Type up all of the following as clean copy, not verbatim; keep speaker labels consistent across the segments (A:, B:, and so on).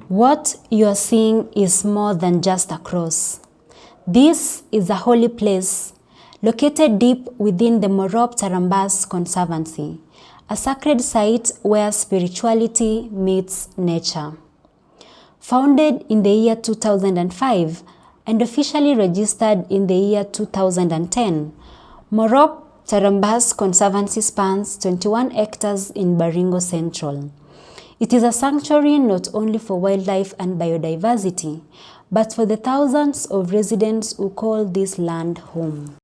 A: What you are seeing is more than just a cross. This is a holy place located deep within the Morop Tarambas Conservancy, a sacred site where spirituality meets nature. Founded in the year 2005 and officially registered in the year 2010, Morop Tarambas Conservancy spans 21 hectares in Baringo Central. It is a sanctuary not only for wildlife and biodiversity, but for the thousands of residents who call this land home.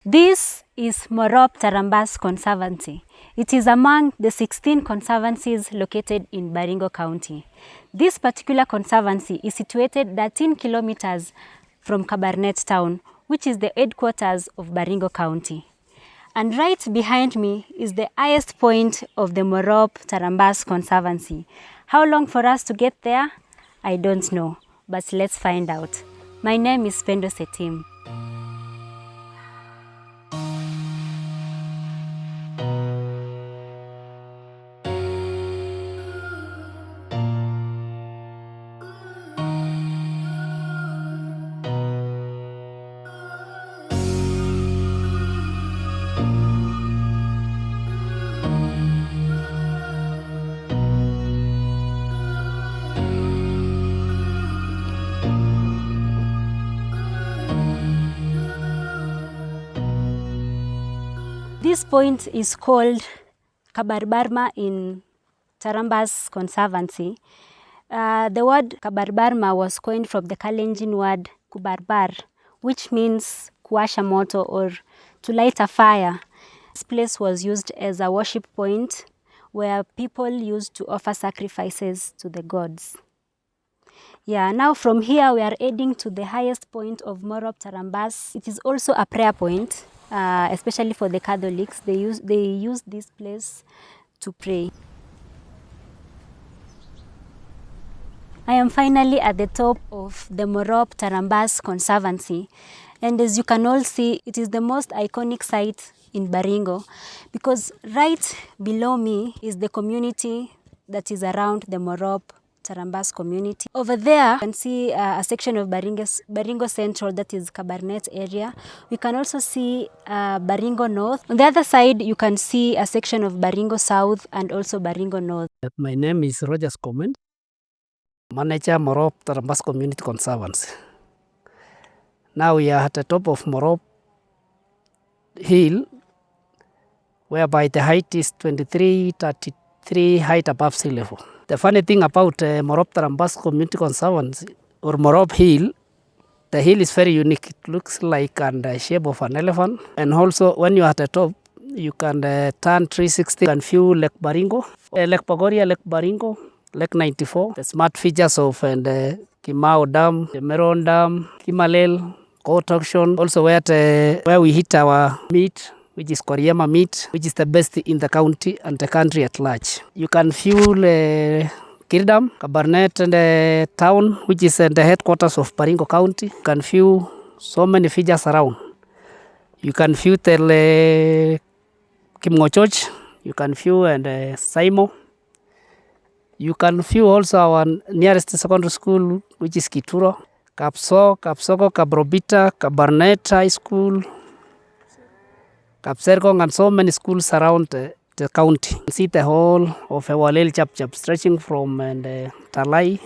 A: This is Morop Tarambas Conservancy. It is among the 16 conservancies located in Baringo County. This particular conservancy is situated 13 kilometers from Kabarnet town, which is the headquarters of Baringo County. And right behind me is the highest point of the Morop Tarambas Conservancy. How long for us to get there? I don't know, but let's find out. My name is Pendo Setim. This point is called Kabarbarma in Tarambas Conservancy. The word Kabarbarma was coined from the Kalenjin word kubarbar, which means kuwasha moto or to light a fire. This place was used as a worship point where people used to offer sacrifices to the gods. Yeah, now from here we are heading to the highest point of Morop Tarambas. It is also a prayer point, especially for the Catholics. They use this place to pray. I am finally at the top of the Morop Tarambas Conservancy, and as you can all see, it is the most iconic site in Baringo because right below me is the community that is around the Morop Tarambas community. Over there, you can see a section of Baringo Central, that is Kabarnet area. We can also see Baringo North. On the other side, you can see a section of Baringo South and also Baringo North.
B: My name is Rogers Comment, manager Morop Tarambas Community Conservancy. Now we are at the top of Morop Hill, whereby the height is 2333 height above sea level. The funny thing about Morop Tarambas Community Conservancy or Morop Hill, the hill is very unique. It looks like the shape of an elephant. And also when you are at the top, you can turn 360 and view Lake Baringo, Lake Pagoria, Lake Baringo, Lake 94, the smart features of the Kimau Dam, the Meron Dam, Kimalel, Court Auction, also where we hit our meat, which is Koriama meat, which is the best in the county and the country at large. You can view Kirdam, Kabarnet, and the town, which is the headquarters of Baringo County. You can view so many features around. You can view the Kimgo Church, you can view Saimo. You can view also our nearest secondary school, which is Kituro, Kapsoko, Kabrobita, Kabarnet High School, Kapserkong, and so many schools around the county. You see the whole of Ewalel Chap stretching from Talai.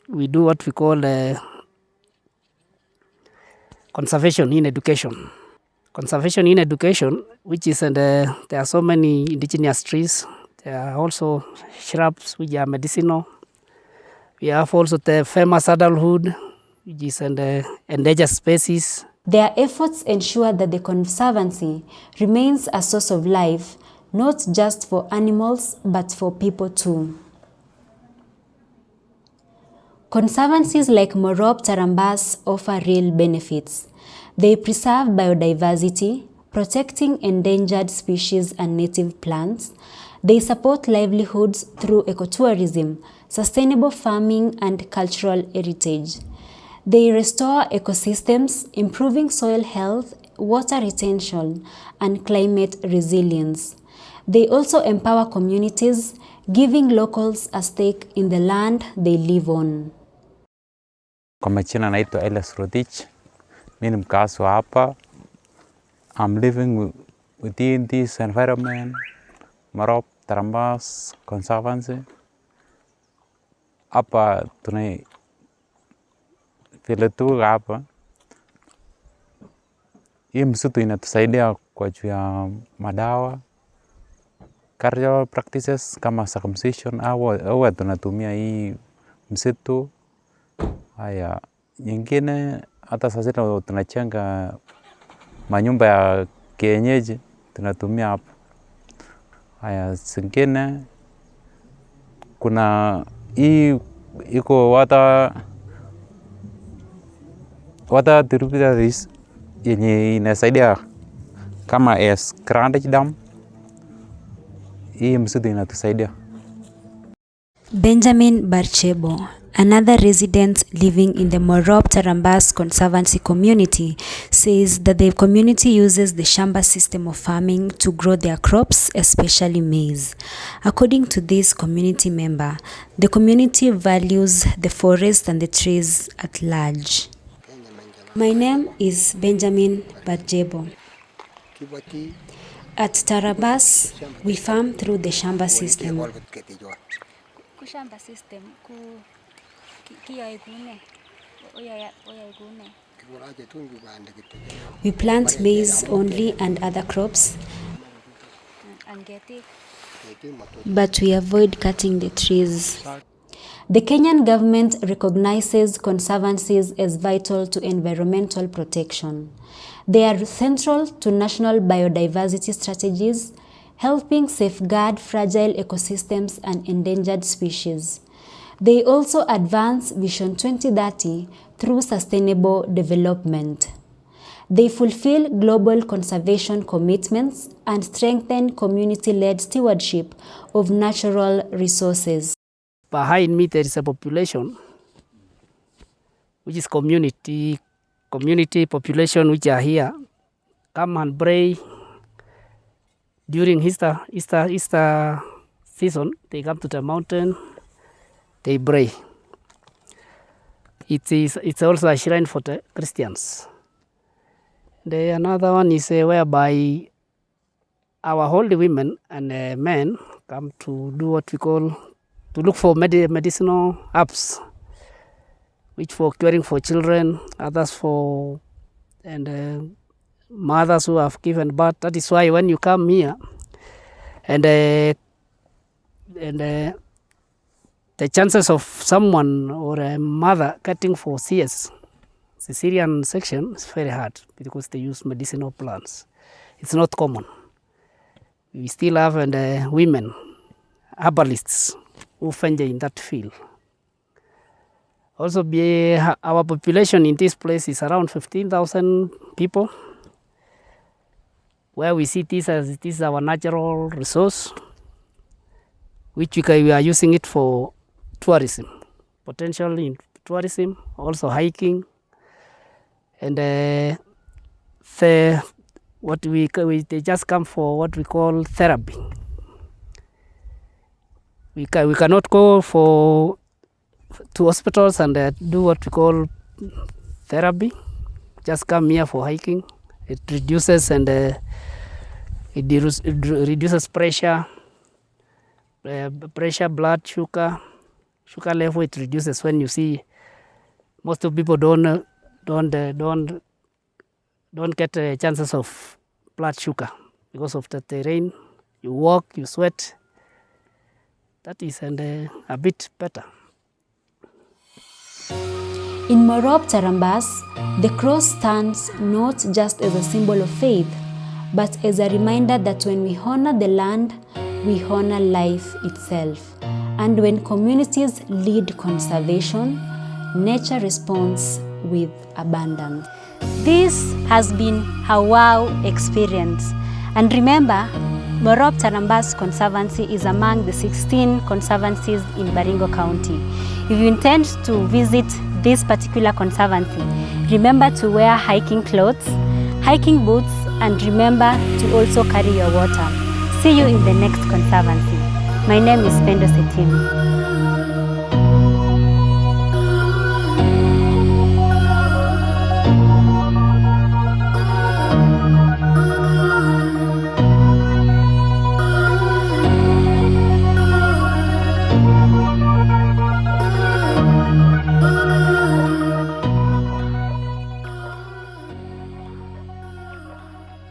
B: We do what we call conservation in education. Conservation in education, which is there are so many indigenous trees. There are also shrubs which are medicinal. We have also the famous adulthood, which is endangered species.
A: Their efforts ensure that the Conservancy remains a source of life, not just for animals, but for people too. Conservancies like Morop Tarambas offer real benefits. They preserve biodiversity, protecting endangered species and native plants. They support livelihoods through ecotourism, sustainable farming, and cultural heritage. They restore ecosystems, improving soil health, water retention, and climate resilience. They also empower communities, giving locals a stake in the land they live on.
C: Kwa majina naitwa Elias Rotich. Mimi ni mkazi wa hapa. I'm living within this environment, Morop Tarambas Conservancy. Hapa vile tu hapa. Hii msitu inatusaidia kwa juu ya madawa, cultural practices kama circumcision au tunatumia hii msitu. Haya, nyingine hata sasa tunachenga manyumba ya kienyeji tunatumia hapa. Haya, zingine kuna hii iko water tributaries yenye inasaidia kama Grandage Dam. Hii msitu inatusaidia.
A: Benjamin Barchebo, another resident living in the Morop Tarambas Conservancy community, says that the community uses the shamba system of farming to grow their crops, especially maize. According to this community member, the community values the forest and the trees at large. My name is Benjamin Barchebo. At Tarambas, we farm through the shamba system.
D: Shamba system
A: We plant maize only and other crops, but we avoid cutting the trees. The Kenyan government recognizes conservancies as vital to environmental protection. They are central to national biodiversity strategies, helping safeguard fragile ecosystems and endangered species. They also advance Vision 2030 through sustainable development. They fulfill global conservation commitments and strengthen community-led stewardship of natural resources.
B: Behind me there is a population, which is community population which are here, come and pray. During Easter season, they come to the mountain, they pray. It's also a shrine for the Christians. Another one is whereby our holy women and men come to do what we call, to look for medicinal herbs, which for caring for children, others for, and mothers who have given birth. That is why when you come here and the chances of someone or a mother cutting for CS, cesarean section, is very hard because they use medicinal plants. It's not common. We still have women, herbalists, who venture in that field. Also, our population in this place is around 15,000 people. Where we see this as our natural resource, which we are using it for tourism, potentially in tourism, also hiking, and they just come for what we call therapy. We cannot go to hospitals and do what we call therapy. Just come here for hiking. It reduces it reduces pressure, blood sugar level. It reduces when you see most of people don't get chances of blood sugar because of the terrain. You walk, you sweat. That is a bit better.
A: In Morop Tarambas, the cross stands not just as a symbol of faith, but as a reminder that when we honor the land, we honor life itself. And when communities lead conservation, nature responds with abundance.
D: This has been a wow experience. And remember, Morop Tarambas Conservancy is among the 16 conservancies in Baringo County. If you intend to visit this particular conservancy, remember to wear hiking clothes, hiking boots, and remember to also carry your water. See you in the next conservancy. My name is Pendo Setini.